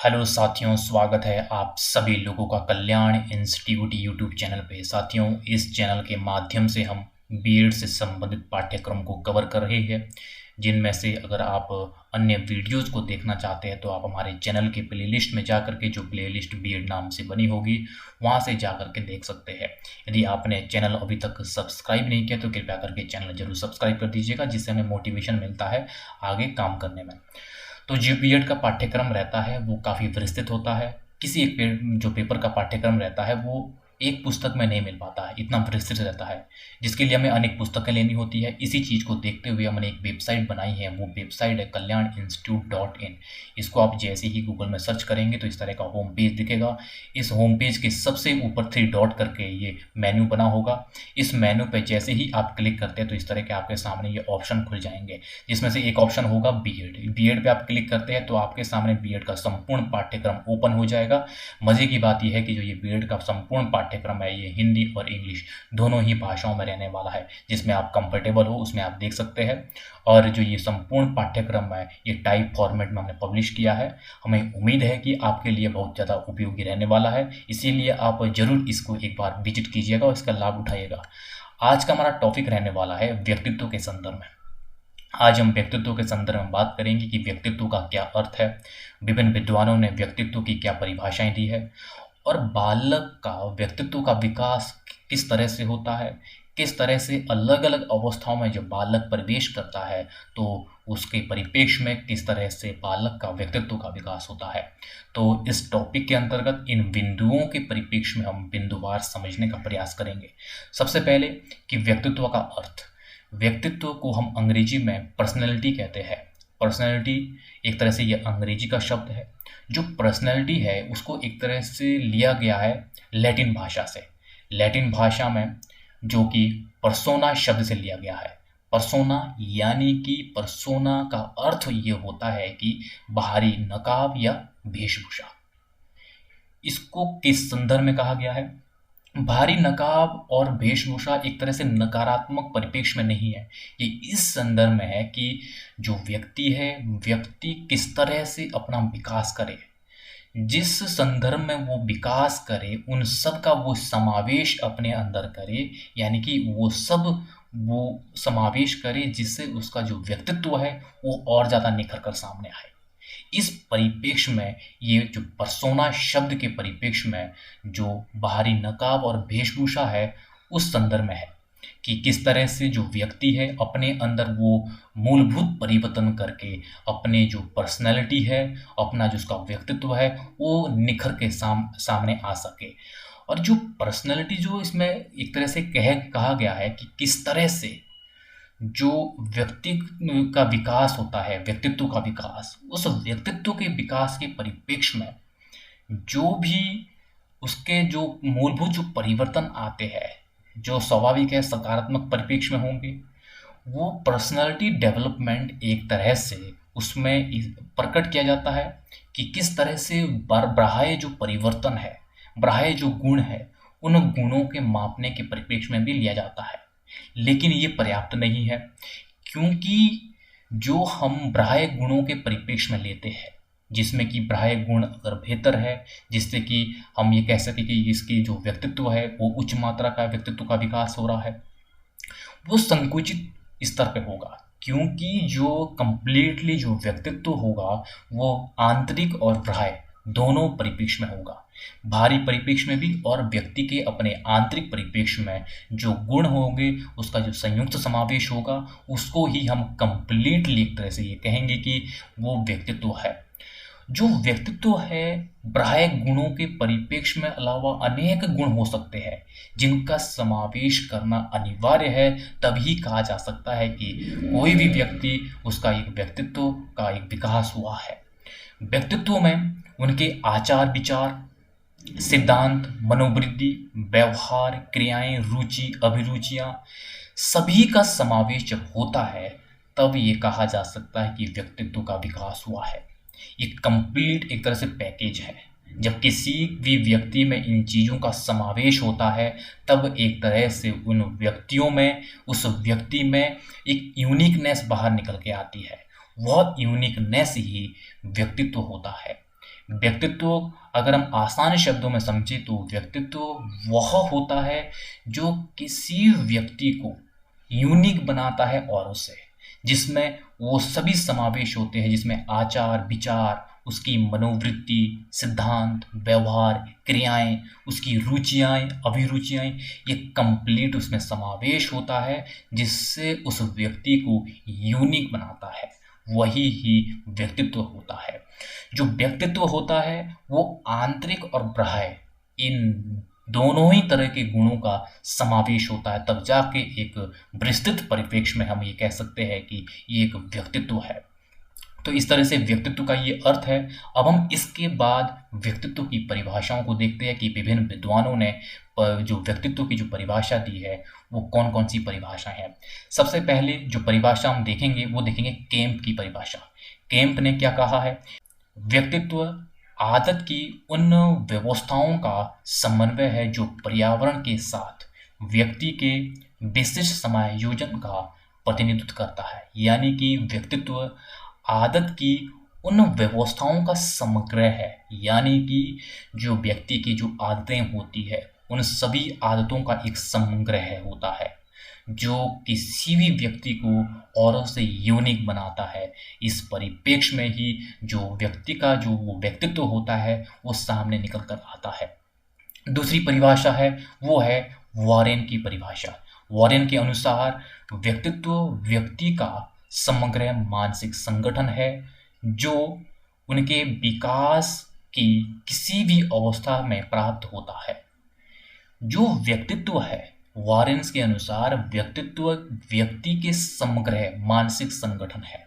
Hello साथियों, स्वागत है आप सभी लोगों का कल्याण इंस्टीट्यूट यूट्यूब चैनल पे। साथियों, इस चैनल के माध्यम से हम बीएड से संबंधित पाठ्यक्रम को कवर कर रहे हैं, जिनमें से अगर आप अन्य वीडियोस को देखना चाहते हैं तो आप हमारे चैनल के प्लेलिस्ट में जाकर के, जो प्लेलिस्ट बीएड नाम से बनी होगी, वहां से जाकर के देख सकते हैं। यदि आपने चैनल अभी तक सब्सक्राइब नहीं किया तो कृपया करके चैनल जरूर सब्सक्राइब कर दीजिएगा, जिससे हमें मोटिवेशन मिलता है आगे काम करने में। तो जो बीएड का पाठ्यक्रम रहता है वो काफ़ी विस्तृत होता है। किसी एक जो पेपर का पाठ्यक्रम रहता है वो एक पुस्तक में नहीं मिल पाता है, इतना विस्तृत रहता है, जिसके लिए हमें अनेक पुस्तकें लेनी होती है। इसी चीज़ को देखते हुए हमने एक वेबसाइट बनाई है, वो वेबसाइट है kalyaninstitute.in। इसको आप जैसे ही गूगल में सर्च करेंगे तो इस तरह का होम पेज दिखेगा। इस होम पेज के सबसे ऊपर 3 डॉट करके ये मेन्यू बना होगा। इस मेन्यू पे जैसे ही आप क्लिक करते हैं तो इस तरह के आपके सामने ये ऑप्शन खुल जाएंगे, जिसमें से एक ऑप्शन होगा बीएड। बीएड पे आप क्लिक करते हैं तो आपके सामने बीएड का संपूर्ण पाठ्यक्रम ओपन हो जाएगा। मज़े की बात यह है कि जो ये बीएड का संपूर्ण पाठ्यक्रम है ये हिंदी और इंग्लिश दोनों ही भाषाओं में रहने वाला है, जिसमें आप कंफर्टेबल हो उसमें आप देख सकते हैं। और जो ये संपूर्ण पाठ्यक्रम है ये टाइप फॉर्मेट में हमने पब्लिश किया है। हमें उम्मीद है कि आपके लिए बहुत ज़्यादा उपयोगी रहने वाला है, इसीलिए आप ज़रूर इसको एक बार विजिट कीजिएगा और इसका लाभ उठाइएगा। आज का हमारा टॉपिक रहने वाला है व्यक्तित्व के संदर्भ में। आज हम व्यक्तित्व के संदर्भ में बात करेंगे कि व्यक्तित्व का क्या अर्थ है, विभिन्न विद्वानों ने व्यक्तित्व की क्या परिभाषाएं दी है, और बालक का व्यक्तित्व का विकास किस तरह से होता है, किस तरह से अलग अलग अवस्थाओं में जब बालक प्रवेश करता है तो उसके परिप्रेक्ष्य में किस तरह से बालक का व्यक्तित्व का विकास होता है। तो इस टॉपिक के अंतर्गत इन बिंदुओं के परिप्रेक्ष्य में हम बिंदुवार समझने का प्रयास करेंगे। सबसे पहले कि व्यक्तित्व का अर्थ। व्यक्तित्व को हम अंग्रेजी में पर्सनैलिटी कहते हैं। पर्सनैलिटी एक तरह से ये अंग्रेजी का शब्द है। जो पर्सनैलिटी है उसको एक तरह से लिया गया है लैटिन भाषा से। लैटिन भाषा में जो कि पर्सोना शब्द से लिया गया है। पर्सोना यानी कि पर्सोना का अर्थ ये होता है कि बाहरी नकाब या वेशभूषा। इसको किस संदर्भ में कहा गया है? भारी नकाब और वेशभूषा एक तरह से नकारात्मक परिप्रेक्ष्य में नहीं है, ये इस संदर्भ में है कि जो व्यक्ति है, व्यक्ति किस तरह से अपना विकास करे, जिस संदर्भ में वो विकास करे उन सब का वो समावेश अपने अंदर करे, यानी कि वो समावेश करे जिससे उसका जो व्यक्तित्व है वो और ज़्यादा निखर कर सामने आए। इस परिप्रेक्ष्य में ये जो पर्सोना शब्द के परिप्रेक्ष्य में जो बाहरी नकाब और वेशभूषा है उस संदर्भ में है कि किस तरह से जो व्यक्ति है अपने अंदर वो मूलभूत परिवर्तन करके अपने जो पर्सनैलिटी है, अपना जो उसका व्यक्तित्व है वो निखर के सामने आ सके। और जो पर्सनैलिटी जो इसमें एक तरह से कहा गया है कि किस तरह से जो व्यक्ति का विकास होता है, व्यक्तित्व का विकास, उस व्यक्तित्व के विकास के परिप्रेक्ष्य में जो भी उसके जो मूलभूत जो परिवर्तन आते हैं, जो स्वाभाविक है सकारात्मक परिप्रेक्ष्य में होंगे, वो पर्सनालिटी डेवलपमेंट एक तरह से उसमें प्रकट किया जाता है कि किस तरह से बाह्य जो परिवर्तन है, बाह्य जो गुण है, उन गुणों के मापने के परिप्रेक्ष्य में भी लिया जाता है। लेकिन ये पर्याप्त नहीं है, क्योंकि जो हम बाह्य गुणों के परिप्रेक्ष्य में लेते हैं, जिसमें कि बाह्य गुण अगर बेहतर है, जिससे कि हम ये कह सकें कि इसकी जो व्यक्तित्व है वो उच्च मात्रा का व्यक्तित्व का विकास हो रहा है, वो संकुचित स्तर पे होगा। क्योंकि जो कंप्लीटली जो व्यक्तित्व होगा वो आंतरिक और बाह्य दोनों परिप्रेक्ष्य में होगा। बाहरी परिप्रेक्ष्य में भी और व्यक्ति के अपने आंतरिक परिप्रेक्ष्य में जो गुण होंगे उसका जो संयुक्त समावेश होगा उसको ही हम कंप्लीटली एक तरह से ये कहेंगे कि वो व्यक्तित्व है। जो व्यक्तित्व है बाह्य गुणों के परिप्रेक्ष्य में अलावा अनेक गुण हो सकते हैं जिनका समावेश करना अनिवार्य है, तभी कहा जा सकता है कि कोई भी व्यक्ति उसका एक व्यक्तित्व का एक विकास हुआ है। व्यक्तित्व में उनके आचार विचार, सिद्धांत, मनोवृत्ति, व्यवहार, क्रियाएं, रुचि, अभिरुचियां सभी का समावेश जब होता है तब ये कहा जा सकता है कि व्यक्तित्व का विकास हुआ है। ये कंप्लीट एक तरह से पैकेज है। जब किसी भी व्यक्ति में इन चीज़ों का समावेश होता है तब एक तरह से उन व्यक्तियों में, उस व्यक्ति में एक यूनिकनेस बाहर निकल के आती है। वह यूनिकनेस ही व्यक्तित्व होता है। व्यक्तित्व अगर हम आसान शब्दों में समझें तो व्यक्तित्व वह होता है जो किसी व्यक्ति को यूनिक बनाता है औरों से, जिसमें वो सभी समावेश होते हैं, जिसमें आचार विचार, उसकी मनोवृत्ति, सिद्धांत, व्यवहार, क्रियाएं, उसकी रुचियाँ अभिरुचियाँ, ये कंप्लीट उसमें समावेश होता है, जिससे उस व्यक्ति को यूनिक बनाता है। वही ही व्यक्तित्व होता है। जो व्यक्तित्व होता है वो आंतरिक और बाह्य इन दोनों ही तरह के गुणों का समावेश होता है, तब जाके एक विस्तृत परिप्रेक्ष्य में हम ये कह सकते हैं कि ये एक व्यक्तित्व है। तो इस तरह से व्यक्तित्व का ये अर्थ है। अब हम इसके बाद व्यक्तित्व की परिभाषाओं को देखते हैं कि विभिन्न विद्वानों ने जो व्यक्तित्व की जो परिभाषा दी है वो कौन कौन सी परिभाषा है। सबसे पहले जो परिभाषा हम देखेंगे वो देखेंगे केम्प की परिभाषा। केम्प ने क्या कहा है? व्यक्तित्व आदत की उन व्यवस्थाओं का समन्वय है जो पर्यावरण के साथ व्यक्ति के विशिष्ट समायोजन का प्रतिनिधित्व करता है। यानी कि व्यक्तित्व आदत की उन व्यवस्थाओं का समग्र है, यानी कि जो व्यक्ति की जो आदतें होती है उन सभी आदतों का एक समग्र होता है जो किसी भी व्यक्ति को औरों से यूनिक बनाता है। इस परिप्रेक्ष्य में ही जो व्यक्ति का जो वो व्यक्तित्व होता है वो सामने निकल कर आता है। दूसरी परिभाषा है वो है वॉरेन की परिभाषा। वॉरेन के अनुसार व्यक्तित्व व्यक्ति का समग्र मानसिक संगठन है जो उनके विकास की किसी भी अवस्था में प्राप्त होता है। जो व्यक्तित्व है वॉरेन्स के अनुसार व्यक्तित्व व्यक्ति के समग्र मानसिक संगठन है,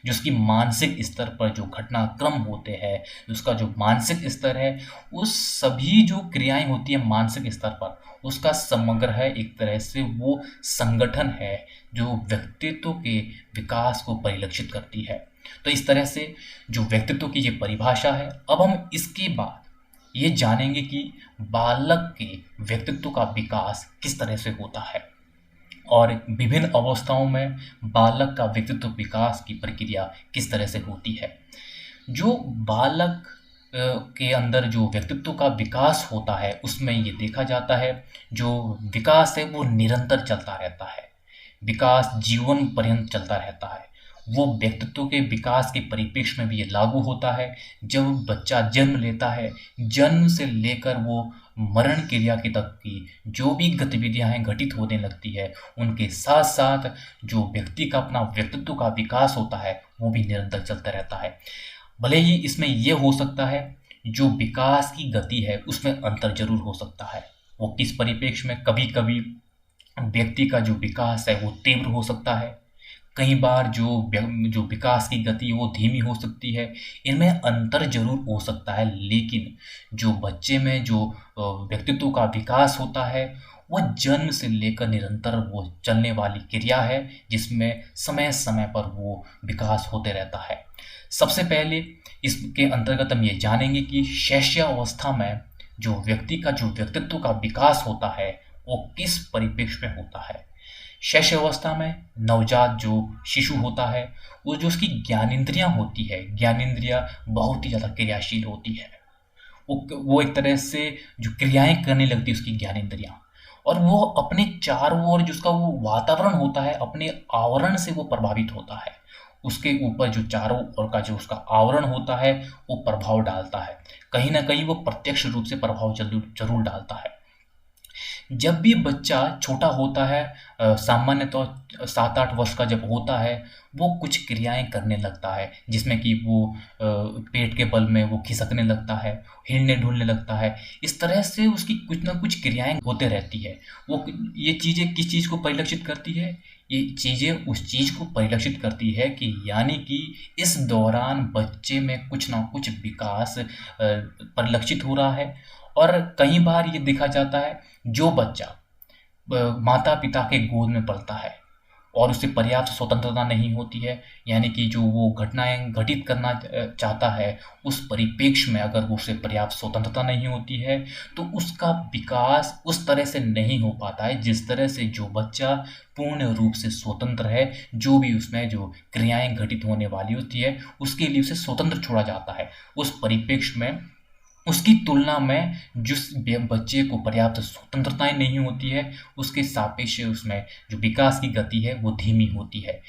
जो उसकी मानसिक स्तर पर जो घटनाक्रम होते हैं, उसका जो मानसिक स्तर है, उस सभी जो क्रियाएं होती है मानसिक स्तर पर उसका समग्र है, एक तरह से वो संगठन है जो व्यक्तित्व के विकास को परिलक्षित करती है। तो इस तरह से जो व्यक्तित्व की ये परिभाषा है। अब हम इसके बाद ये जानेंगे कि बालक के व्यक्तित्व का विकास किस तरह से होता है और विभिन्न अवस्थाओं में बालक का व्यक्तित्व विकास की प्रक्रिया किस तरह से होती है। जो बालक के अंदर जो व्यक्तित्व का विकास होता है उसमें ये देखा जाता है जो विकास है वो निरंतर चलता रहता है, विकास जीवन पर्यंत चलता रहता है। वो व्यक्तित्व के विकास के परिप्रेक्ष्य में भी ये लागू होता है। जब बच्चा जन्म लेता है, जन्म से लेकर वो मरण क्रिया की तक की जो भी गतिविधियां हैं घटित होने लगती है, उनके साथ साथ जो व्यक्ति का अपना व्यक्तित्व का विकास होता है वो भी निरंतर चलता रहता है। भले ही इसमें ये हो सकता है जो विकास की गति है उसमें अंतर जरूर हो सकता है। वो किस परिप्रेक्ष्य में, कभी कभी व्यक्ति का जो विकास है वो तीव्र हो सकता है, कई बार जो विकास की गति वो धीमी हो सकती है। इनमें अंतर जरूर हो सकता है, लेकिन जो बच्चे में जो व्यक्तित्व का विकास होता है वो जन्म से लेकर निरंतर वो चलने वाली क्रिया है जिसमें समय समय पर वो विकास होते रहता है। सबसे पहले इसके अंतर्गत हम ये जानेंगे कि शैशवावस्था में जो व्यक्ति का जो व्यक्तित्व का विकास होता है वो किस परिप्रेक्ष्य में होता है। शैशवावस्था में नवजात जो शिशु होता है वो जो उसकी ज्ञानेंद्रियां होती है, ज्ञानेंद्रियां बहुत ही ज़्यादा क्रियाशील होती है। वो एक तरह से जो क्रियाएं करने लगती है उसकी ज्ञानेंद्रियां, और वो अपने चारों ओर जो उसका वो वातावरण होता है अपने आवरण से वो प्रभावित होता है। उसके ऊपर जो चारों ओर का जो उसका आवरण होता है वो प्रभाव डालता है, कहीं ना कहीं वो प्रत्यक्ष रूप से प्रभाव जरूर डालता है। जब भी बच्चा छोटा होता है, सामान्यतः 7-8 वर्ष का जब होता है, वो कुछ क्रियाएं करने लगता है जिसमें कि वो पेट के बल में वो खिसकने लगता है, हिलने ढुलने लगता है। इस तरह से उसकी कुछ ना कुछ क्रियाएं होते रहती है। वो ये चीज़ें किस चीज़ को परिलक्षित करती है? ये चीज़ें उस चीज़ को परिलक्षित करती है कि यानी कि इस दौरान बच्चे में कुछ ना कुछ विकास परिलक्षित हो रहा है। और कई बार ये देखा जाता है जो बच्चा माता पिता के गोद में पलता है और उसे पर्याप्त स्वतंत्रता नहीं होती है, यानी कि जो वो घटनाएँ घटित करना चाहता है, उस परिप्रेक्ष्य में अगर उसे पर्याप्त स्वतंत्रता नहीं होती है, तो उसका विकास उस तरह से नहीं हो पाता है, जिस तरह से जो बच्चा पूर्ण रूप से स्वतंत्र है, जो भी उसमें जो क्रियाएँ घटित होने वाली होती है, उसके लिए उसे स्वतंत्र छोड़ा जाता है। उस परिप्रेक्ष्य में उसकी तुलना में जिस बच्चे को पर्याप्त स्वतंत्रताएँ नहीं होती है, उसके सापेक्ष उसमें जो विकास की गति है, वो धीमी होती है।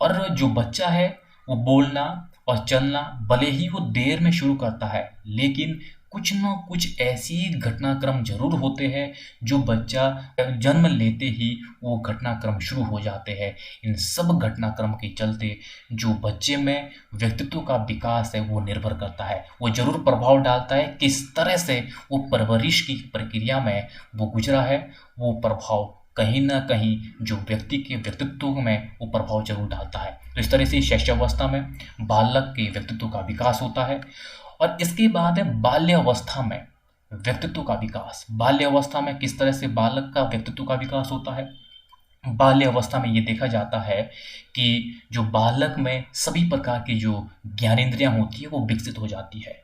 और जो बच्चा है, वो बोलना और चलना भले ही वो देर में शुरू करता है, लेकिन कुछ न कुछ ऐसी घटनाक्रम ज़रूर होते हैं, जो बच्चा जन्म लेते ही वो घटनाक्रम शुरू हो जाते हैं। इन सब घटनाक्रम के चलते जो बच्चे में व्यक्तित्व का विकास है, वो निर्भर करता है। वो ज़रूर प्रभाव डालता है, किस तरह से वो परवरिश की प्रक्रिया में वो गुज़रा है, वो प्रभाव कहीं न कहीं जो व्यक्ति के व्यक्तित्व में वो प्रभाव ज़रूर डालता है। तो इस तरह से शैशवावस्था में बालक के व्यक्तित्व का विकास होता है। और इसके बाद है बाल्यावस्था में व्यक्तित्व का विकास। बाल्यावस्था में किस तरह से बालक का व्यक्तित्व का विकास होता है? बाल्यावस्था में ये देखा जाता है कि जो बालक में सभी प्रकार की जो ज्ञानेंद्रियाँ होती है, वो विकसित हो जाती है।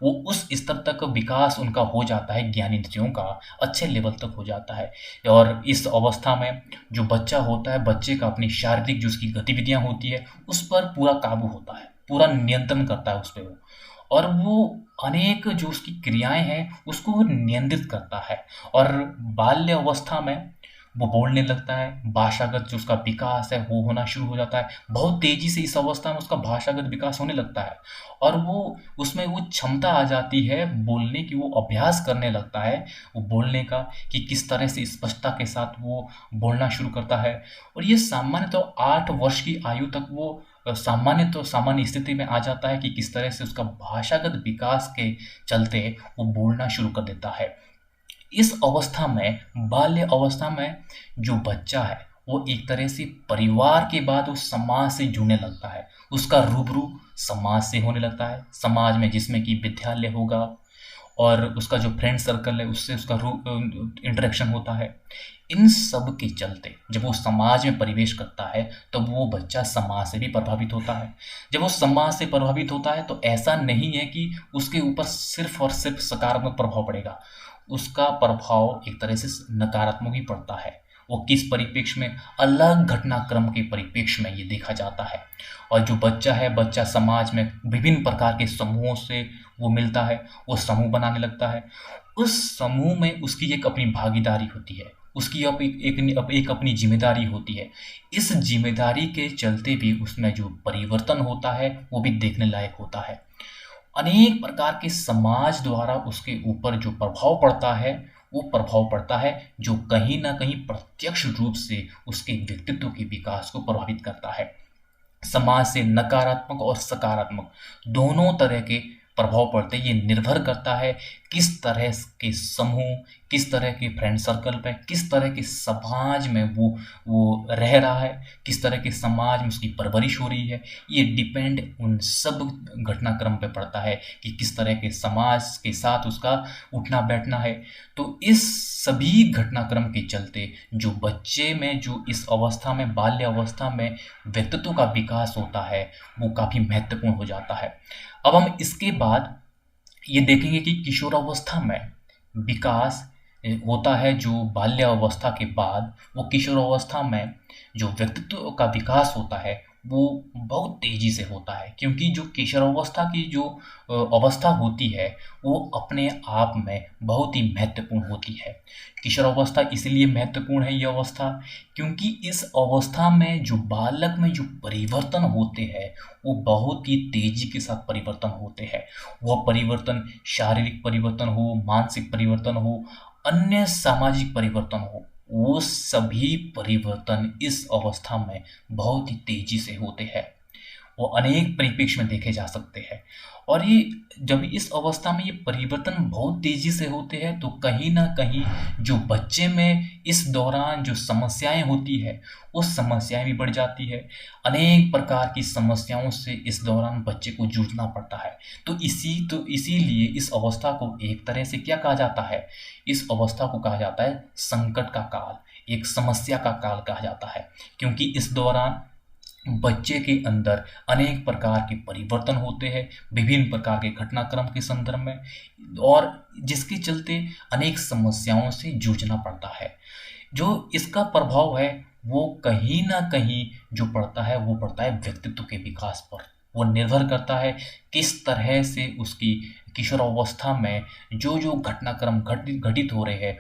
वो उस स्तर तक विकास उनका हो जाता है, ज्ञानेंद्रियों का अच्छे लेवल तक हो जाता है। और इस अवस्था में जो बच्चा होता है, बच्चे का अपनी शारीरिक जो उसकी गतिविधियाँ होती है, उस पर पूरा काबू होता है, पूरा नियंत्रण करता है उस पे वो। और वो अनेक जो उसकी क्रियाएँ हैं, उसको वो नियंत्रित करता है। और बाल्य अवस्था में वो बोलने लगता है, भाषागत जो उसका विकास है, वो होना शुरू हो जाता है। बहुत तेज़ी से इस अवस्था में उसका भाषागत विकास होने लगता है और वो उसमें वो क्षमता आ जाती है बोलने की, वो अभ्यास करने लगता है, वो बोलने का कि किस तरह से स्पष्टता के साथ वो बोलना शुरू करता है। और ये सामान्यतः 8 वर्ष की आयु तक वो सामान्य स्थिति में आ जाता है कि किस तरह से उसका भाषागत विकास के चलते वो बोलना शुरू कर देता है। इस अवस्था में, बाल्य अवस्था में जो बच्चा है, वो एक तरह से परिवार के बाद वो समाज से जुड़ने लगता है। उसका रूबरू समाज से होने लगता है। समाज में जिसमें कि विद्यालय होगा और उसका जो फ्रेंड सर्कल है, उससे उसका इंटरेक्शन होता है। इन सब के चलते जब वो समाज में प्रवेश करता है, तब वो बच्चा समाज से भी प्रभावित होता है। जब वो समाज से प्रभावित होता है, तो ऐसा नहीं है कि उसके ऊपर सिर्फ़ और सिर्फ़ सकारात्मक प्रभाव पड़ेगा। उसका प्रभाव एक तरह से नकारात्मक ही पड़ता है। वो किस परिप्रेक्ष्य में? अलग घटनाक्रम के परिप्रेक्ष्य में ये देखा जाता है। और जो बच्चा है, बच्चा समाज में विभिन्न प्रकार के समूहों से वो मिलता है, वो समूह बनाने लगता है। उस समूह में उसकी एक अपनी भागीदारी होती है, उसकी एक अपनी ज़िम्मेदारी होती है। इस ज़िम्मेदारी के चलते भी उसमें जो परिवर्तन होता है, वो भी देखने लायक होता है। अनेक प्रकार के समाज द्वारा उसके ऊपर जो प्रभाव पड़ता है, वो प्रभाव पड़ता है जो कहीं न कहीं प्रत्यक्ष रूप से उसके व्यक्तित्व के विकास को प्रभावित करता है। समाज से नकारात्मक और सकारात्मक दोनों तरह के प्रभाव पड़ते हैं। ये निर्भर करता है किस तरह के समूह, किस तरह के फ्रेंड सर्कल पे, किस तरह के समाज में वो रह रहा है, किस तरह के समाज में उसकी परवरिश हो रही है। ये डिपेंड उन सब घटनाक्रम पे पड़ता है कि किस तरह के समाज के साथ उसका उठना बैठना है। तो इस सभी घटनाक्रम के चलते जो बच्चे में जो इस अवस्था में, बाल्य अवस्था में व्यक्तित्व का विकास होता है, वो काफ़ी महत्वपूर्ण हो जाता है। अब हम इसके बाद ये देखेंगे कि किशोरावस्था में विकास होता है। जो बाल्यावस्था के बाद वो किशोरावस्था में जो व्यक्तित्व का विकास होता है, वो बहुत तेज़ी से होता है, क्योंकि जो किशोरावस्था की जो अवस्था होती है, वो अपने आप में बहुत ही महत्वपूर्ण होती है। किशोरावस्था इसलिए महत्वपूर्ण है ये अवस्था, क्योंकि इस अवस्था में जो बालक में जो परिवर्तन होते हैं, वो बहुत ही तेज़ी के साथ परिवर्तन होते हैं। वह परिवर्तन शारीरिक परिवर्तन हो, मानसिक परिवर्तन हो, अन्य सामाजिक परिवर्तन हो, वो सभी परिवर्तन इस अवस्था में बहुत ही तेज़ी से होते हैं। वो अनेक परिप्रेक्ष्य में देखे जा सकते हैं। और ये जब इस अवस्था में ये परिवर्तन बहुत तेज़ी से होते हैं, तो कहीं न कहीं जो बच्चे में इस दौरान जो समस्याएँ होती हैं, वो समस्याएँ भी बढ़ जाती है। अनेक प्रकार की समस्याओं से इस दौरान बच्चे को जूझना पड़ता है। तो इसीलिए इस अवस्था को एक तरह से क्या कहा जाता है? इस अवस्था को कहा जाता है संकट का काल। एक समस्या का काल कहा जाता है, क्योंकि इस दौरान बच्चे के अंदर अनेक प्रकार के परिवर्तन होते हैं विभिन्न प्रकार के घटनाक्रम के संदर्भ में, और जिसके चलते अनेक समस्याओं से जूझना पड़ता है। जो इसका प्रभाव है वो कहीं न कहीं जो पड़ता है वो पड़ता है व्यक्तित्व के विकास पर। वो निर्भर करता है किस तरह से उसकी किशोरावस्था में जो घटनाक्रम घटित हो रहे हैं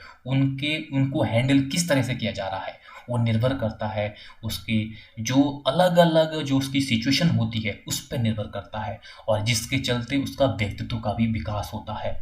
उनको हैंडल किस तरह से किया जा रहा है। वो निर्भर करता है उसकी जो अलग-अलग जो उसकी सिचुएशन होती है उस पे निर्भर करता है, और जिसके चलते उसका व्यक्तित्व का भी विकास होता है।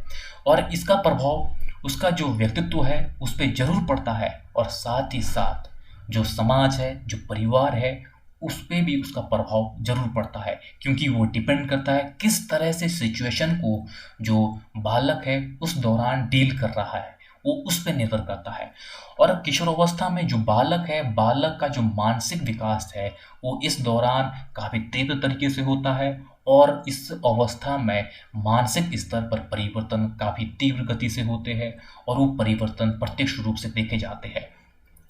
और इसका प्रभाव उसका जो व्यक्तित्व है उस पे ज़रूर पड़ता है, और साथ ही साथ जो समाज है, जो परिवार है, उस पे भी उसका प्रभाव ज़रूर पड़ता है, क्योंकि वो डिपेंड करता है किस तरह से सिचुएशन को जो बालक है उस दौरान डील कर रहा है, वो उस पे निर्भर करता है। और किशोरावस्था में जो बालक है, बालक का जो मानसिक विकास है वो इस दौरान काफ़ी तीव्र तरीके से होता है, और इस अवस्था में मानसिक स्तर पर परिवर्तन काफ़ी तीव्र गति से होते हैं, और वो परिवर्तन प्रत्यक्ष रूप से देखे जाते हैं।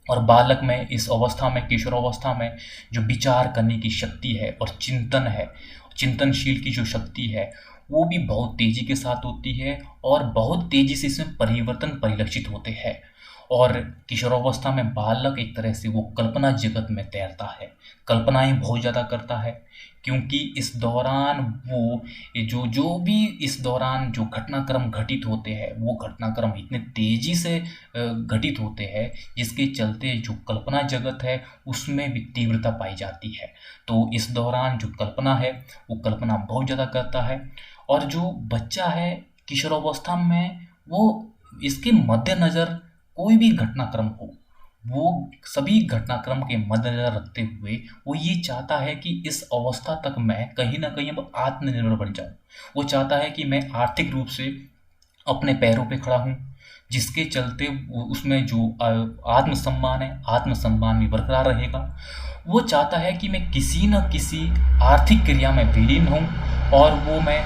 और बालक में इस अवस्था में, किशोरावस्था में, जो विचार करने की शक्ति है और चिंतन है, चिंतनशील की जो शक्ति है वो भी बहुत तेज़ी के साथ होती है, और बहुत तेज़ी से इसमें परिवर्तन परिलक्षित होते हैं। और किशोरावस्था में बालक एक तरह से वो कल्पना जगत में तैरता है, कल्पनाएँ बहुत ज़्यादा करता है, क्योंकि इस दौरान वो जो भी इस दौरान जो घटनाक्रम घटित होते हैं वो घटनाक्रम इतने तेज़ी से घटित होते हैं, जिसके चलते जो कल्पना जगत है उसमें भी तीव्रता पाई जाती है। तो इस दौरान जो कल्पना है वो कल्पना बहुत ज़्यादा करता है, और जो बच्चा है किशोरावस्था में वो इसके मद्देनज़र कोई भी घटनाक्रम हो, वो सभी घटनाक्रम के मद्देनज़र रखते हुए वो ये चाहता है कि इस अवस्था तक मैं कहीं न कहीं अब आत्मनिर्भर बन जाऊँ। वो चाहता है कि मैं आर्थिक रूप से अपने पैरों पे खड़ा हूँ, जिसके चलते वो उसमें जो आत्मसम्मान है, आत्मसम्मान भी बरकरार रहेगा। वो चाहता है कि मैं किसी न किसी आर्थिक क्रिया में विलीन हूँ, और वो मैं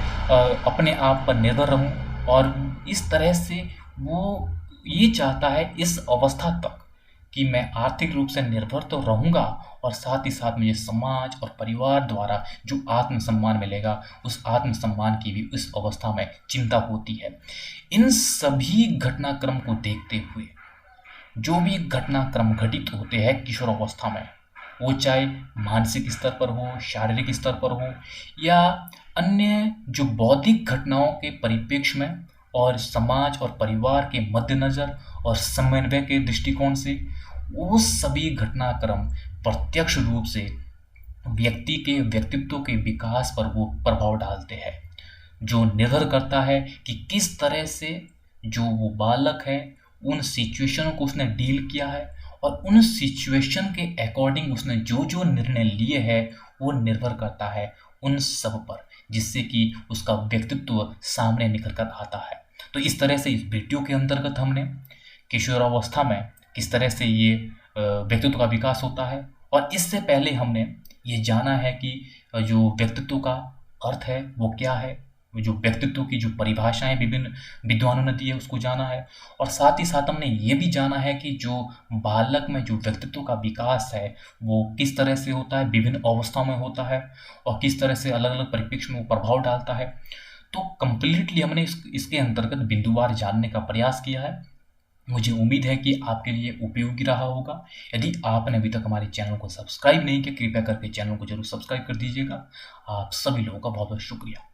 अपने आप पर निर्भर रहूँ, और इस तरह से वो ये चाहता है इस अवस्था तक कि मैं आर्थिक रूप से निर्भर तो रहूँगा, और साथ ही साथ मुझे समाज और परिवार द्वारा जो आत्मसम्मान मिलेगा उस आत्मसम्मान की भी उस अवस्था में चिंता होती है। इन सभी घटनाक्रम को देखते हुए जो भी घटनाक्रम घटित होते हैं किशोरावस्था में, वो चाहे मानसिक स्तर पर हो, शारीरिक स्तर पर हो, या अन्य जो बौद्धिक घटनाओं के परिप्रेक्ष्य में, और समाज और परिवार के मद्देनज़र और समन्वय के दृष्टिकोण से, वो सभी घटनाक्रम प्रत्यक्ष रूप से व्यक्ति के व्यक्तित्व के विकास पर वो प्रभाव डालते हैं, जो निर्भर करता है कि किस तरह से जो वो बालक है उन सिचुएशन को उसने डील किया है, और उन सिचुएशन के अकॉर्डिंग उसने जो निर्णय लिए हैं वो निर्भर करता है उन सब पर, जिससे कि उसका व्यक्तित्व सामने निकल कर आता है। तो इस तरह से इस वीडियो के अंतर्गत हमने किशोरावस्था में किस तरह से ये व्यक्तित्व का विकास होता है, और इससे पहले हमने ये जाना है कि जो व्यक्तित्व का अर्थ है वो क्या है, जो व्यक्तित्व की जो परिभाषाएं विभिन्न विद्वानों ने दी है उसको जाना है, और साथ ही साथ हमने ये भी जाना है कि जो बालक में जो व्यक्तित्व का विकास है वो किस तरह से होता है, विभिन्न अवस्थाओं में होता है, और किस तरह से अलग अलग परिप्रेक्ष्य में वो प्रभाव डालता है। तो कंप्लीटली हमने इसके अंतर्गत बिंदुवार जानने का प्रयास किया है। मुझे उम्मीद है कि आपके लिए उपयोगी रहा होगा। यदि आपने अभी तक हमारे चैनल को सब्सक्राइब नहीं किया, कृपया करके चैनल को जरूर सब्सक्राइब कर दीजिएगा। आप सभी लोगों का बहुत बहुत शुक्रिया।